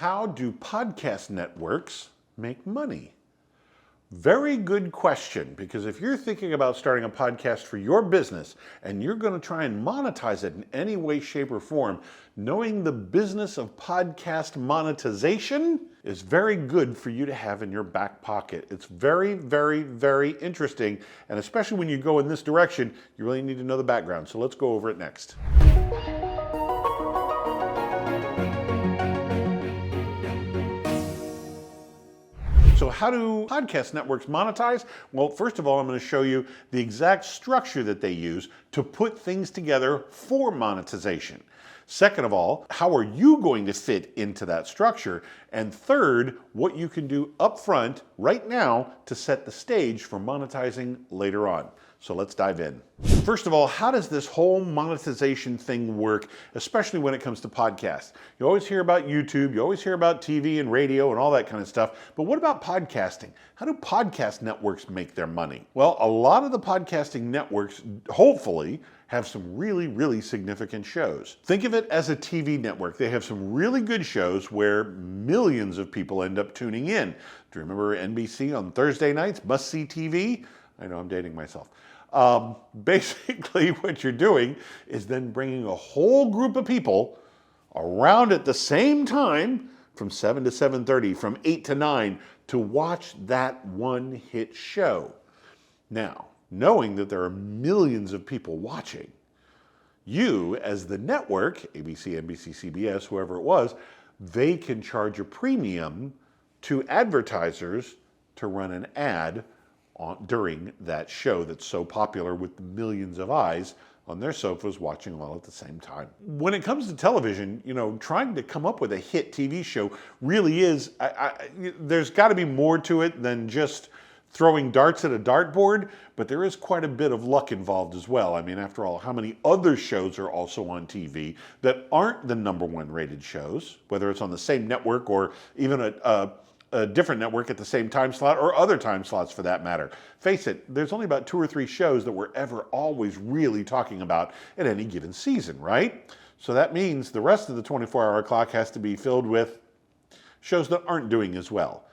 How do podcast networks make money? Very good question, because if you're thinking about starting a podcast for your business and you're going to try and monetize it in any way, shape, or form, knowing the business of podcast monetization is very good for you to have in your back pocket. It's very, very, very interesting, and especially when you go in this direction, you really need to know the background. So let's go over it next. So how do podcast networks monetize? Well, first of all, I'm going to show you the exact structure that they use to put things together for monetization. Second of all, how are you going to fit into that structure? And third, what you can do up front right now to set the stage for monetizing later on. So let's dive in. First of all, how does this whole monetization thing work, especially when it comes to podcasts? You always hear about YouTube, you always hear about TV and radio and all that kind of stuff, but what about podcasting? How do podcast networks make their money? Well, a lot of the podcasting networks, hopefully, have some really, really significant shows. Think of it as a TV network. They have some really good shows where millions of people end up tuning in. Do you remember NBC on Thursday nights, must-see TV? I know I'm dating myself. Basically what you're doing is then bringing a whole group of people around at the same time from 7 to 7:30, from 8 to 9 to watch that one hit show. Now, knowing that there are millions of people watching, you as the network, ABC, NBC, CBS, whoever it was, they can charge a premium to advertisers to run an ad during that show that's so popular with millions of eyes on their sofas watching all at the same time. When it comes to television, trying to come up with a hit TV show really is, there's got to be more to it than just throwing darts at a dartboard, but there is quite a bit of luck involved as well. I mean, after all, how many other shows are also on TV that aren't the #1 rated shows, whether it's on the same network or even a different network at the same time slot, or other time slots for that matter. Face it, there's only about 2 or 3 shows that we're ever always really talking about at any given season, right? So that means the rest of the 24-hour clock has to be filled with shows that aren't doing as well.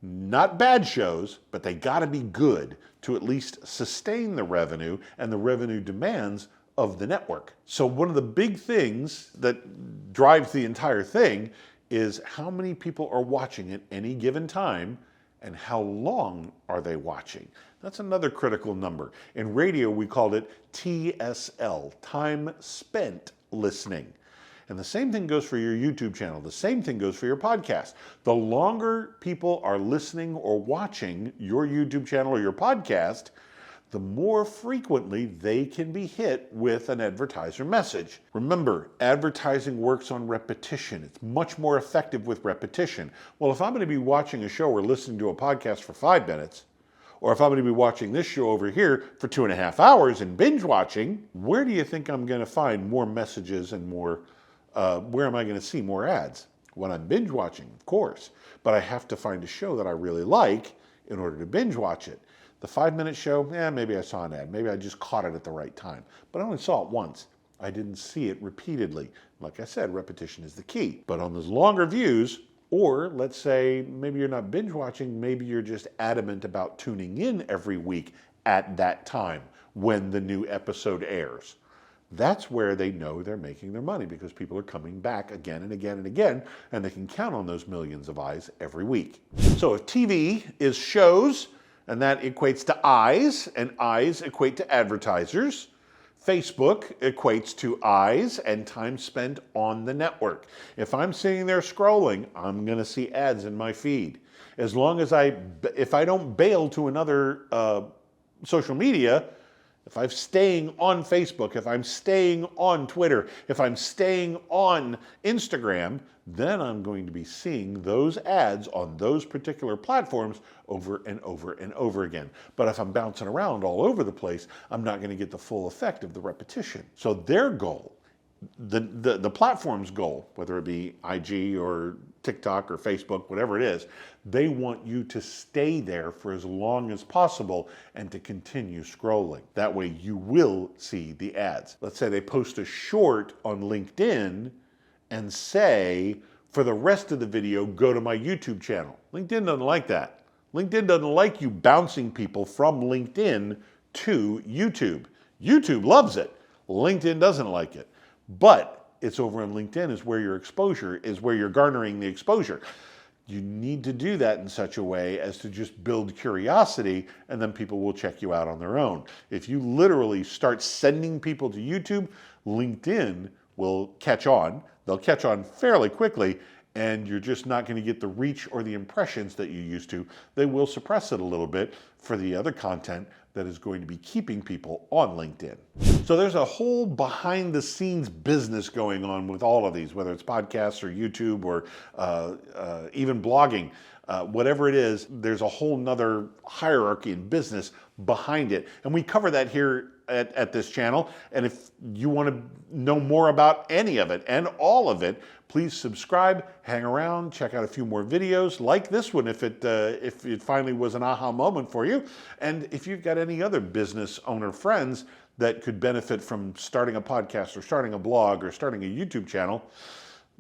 Not bad shows, but they gotta be good to at least sustain the revenue and the revenue demands of the network. So one of the big things that drives the entire thing is how many people are watching at any given time and how long are they watching. That's another critical number. In radio, we called it TSL, time spent listening. And the same thing goes for your YouTube channel. The same thing goes for your podcast. The longer people are listening or watching your YouTube channel or your podcast, the more frequently they can be hit with an advertiser message. Remember, advertising works on repetition. It's much more effective with repetition. Well, if I'm going to be watching a show or listening to a podcast for 5 minutes, or if I'm going to be watching this show over here for 2.5 hours and binge watching, where do you think I'm going to find more messages and more, where am I going to see more ads? When I'm binge watching, of course, but I have to find a show that I really like in order to binge watch it. The 5-minute show, maybe I saw an ad. Maybe I just caught it at the right time. But I only saw it once. I didn't see it repeatedly. Like I said, repetition is the key. But on those longer views, or let's say maybe you're not binge watching, maybe you're just adamant about tuning in every week at that time when the new episode airs. That's where they know they're making their money, because people are coming back again and again and again, and they can count on those millions of eyes every week. So if TV is shows, and that equates to eyes, and eyes equate to advertisers. Facebook equates to eyes and time spent on the network. If I'm sitting there scrolling, I'm gonna see ads in my feed. As long as if I don't bail to another social media, if I'm staying on Facebook, if I'm staying on Twitter, if I'm staying on Instagram, then I'm going to be seeing those ads on those particular platforms over and over and over again. But if I'm bouncing around all over the place, I'm not going to get the full effect of the repetition. So their goal, the platform's goal, whether it be IG or TikTok or Facebook, whatever it is, they want you to stay there for as long as possible and to continue scrolling. That way you will see the ads. Let's say they post a short on LinkedIn and say For the rest of the video, go to my YouTube channel. LinkedIn doesn't like that. LinkedIn doesn't like you bouncing people from LinkedIn to YouTube. YouTube loves it. LinkedIn doesn't like it. But it's over on LinkedIn is where your exposure is, where you're garnering the exposure. You need to do that in such a way as to just build curiosity, and then people will check you out on their own. If you literally start sending people to YouTube, LinkedIn will catch on. They'll catch on fairly quickly, and you're just not going to get the reach or the impressions that you used to. They will suppress it a little bit for the other content that is going to be keeping people on LinkedIn. So there's a whole behind the scenes business going on with all of these, whether it's podcasts or YouTube or even blogging. Whatever it is, there's a whole nother hierarchy in business behind it. And we cover that here at this channel. And if you want to know more about any of it and all of it, please subscribe, hang around, check out a few more videos like this one if it finally was an aha moment for you. And if you've got any other business owner friends that could benefit from starting a podcast or starting a blog or starting a YouTube channel,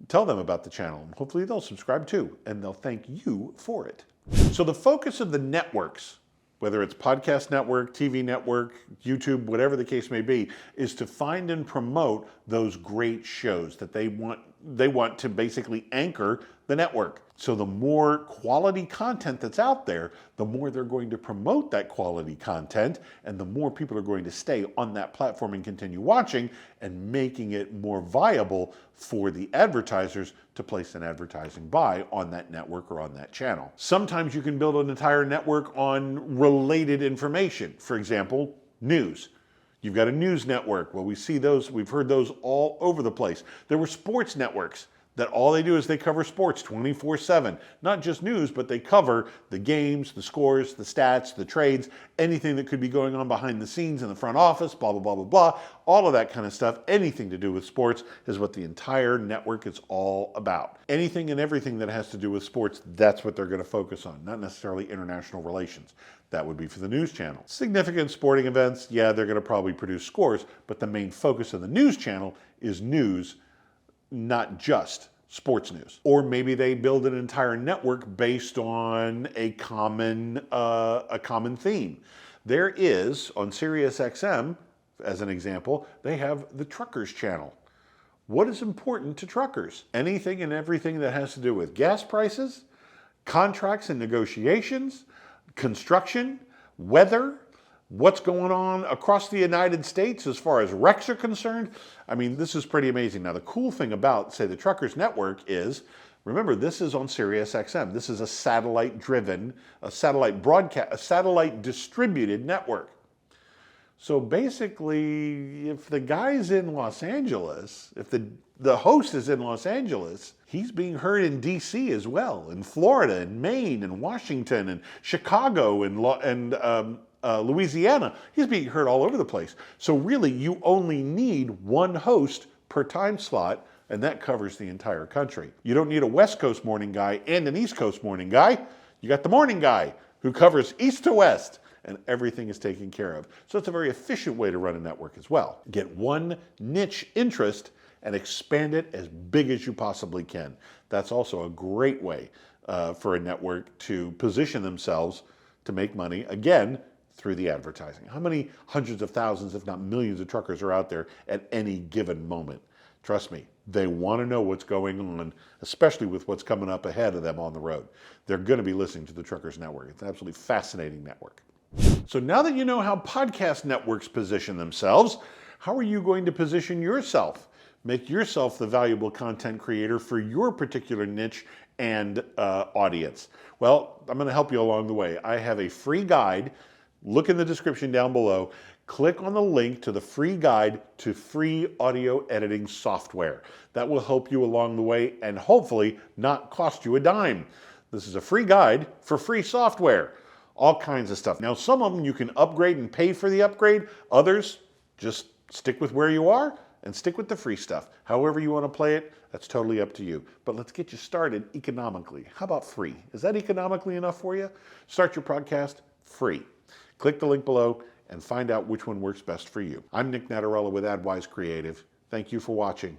tell them about the channel. Hopefully they'll subscribe too, and they'll thank you for it. So the focus of the networks, whether it's podcast network, TV network, YouTube, whatever the case may be, is to find and promote those great shows that they want to basically anchor the network. So the more quality content that's out there, the more they're going to promote that quality content, and the more people are going to stay on that platform and continue watching, and making it more viable for the advertisers to place an advertising buy on that network or on that channel. Sometimes you can build an entire network on related information. For example, news. You've got a news network. Well, we see those, we've heard those all over the place. There were sports networks that all they do is they cover sports 24/7. Not just news, but they cover the games, the scores, the stats, the trades, anything that could be going on behind the scenes in the front office, blah, blah, blah, blah, blah. All of that kind of stuff, anything to do with sports is what the entire network is all about. Anything and everything that has to do with sports, that's what they're going to focus on, not necessarily international relations. That would be for the news channel. Significant sporting events, yeah, they're going to probably produce scores, but the main focus of the news channel is news, not just sports news. Or maybe they build an entire network based on a common theme. There is, on SiriusXM, as an example, they have the Truckers channel. What is important to truckers? Anything and everything that has to do with gas prices, contracts and negotiations, construction, weather, what's going on across the United States as far as wrecks are concerned. I mean, this is pretty amazing. Now, the cool thing about, say, the Truckers Network is, remember, this is on SiriusXM. This is a satellite-driven, a satellite broadcast, a satellite-distributed network. So basically, if the guy's in Los Angeles, if the host is in Los Angeles, he's being heard in DC as well, in Florida, and Maine, and Washington, and Chicago, and Louisiana. He's being heard all over the place. So really, you only need one host per time slot, and that covers the entire country. You don't need a West Coast morning guy and an East Coast morning guy. You got the morning guy who covers east to west, and everything is taken care of. So it's a very efficient way to run a network as well. Get one niche interest and expand it as big as you possibly can. That's also a great way for a network to position themselves to make money, again, through the advertising. How many hundreds of thousands, if not millions of truckers are out there at any given moment? Trust me, they want to know what's going on, especially with what's coming up ahead of them on the road. They're going to be listening to the Truckers Network. It's an absolutely fascinating network. So now that you know how podcast networks position themselves, how are you going to position yourself? Make yourself the valuable content creator for your particular niche and audience. Well, I'm going to help you along the way. I have a free guide. Look in the description down below. Click on the link to the free guide to free audio editing software. That will help you along the way and hopefully not cost you a dime. This is a free guide for free software. All kinds of stuff. Now, some of them you can upgrade and pay for the upgrade. Others, just stick with where you are and stick with the free stuff. However you want to play it, that's totally up to you. But let's get you started economically. How about free? Is that economically enough for you? Start your podcast free. Click the link below and find out which one works best for you. I'm Nic Natarella with AdWise Creative. Thank you for watching.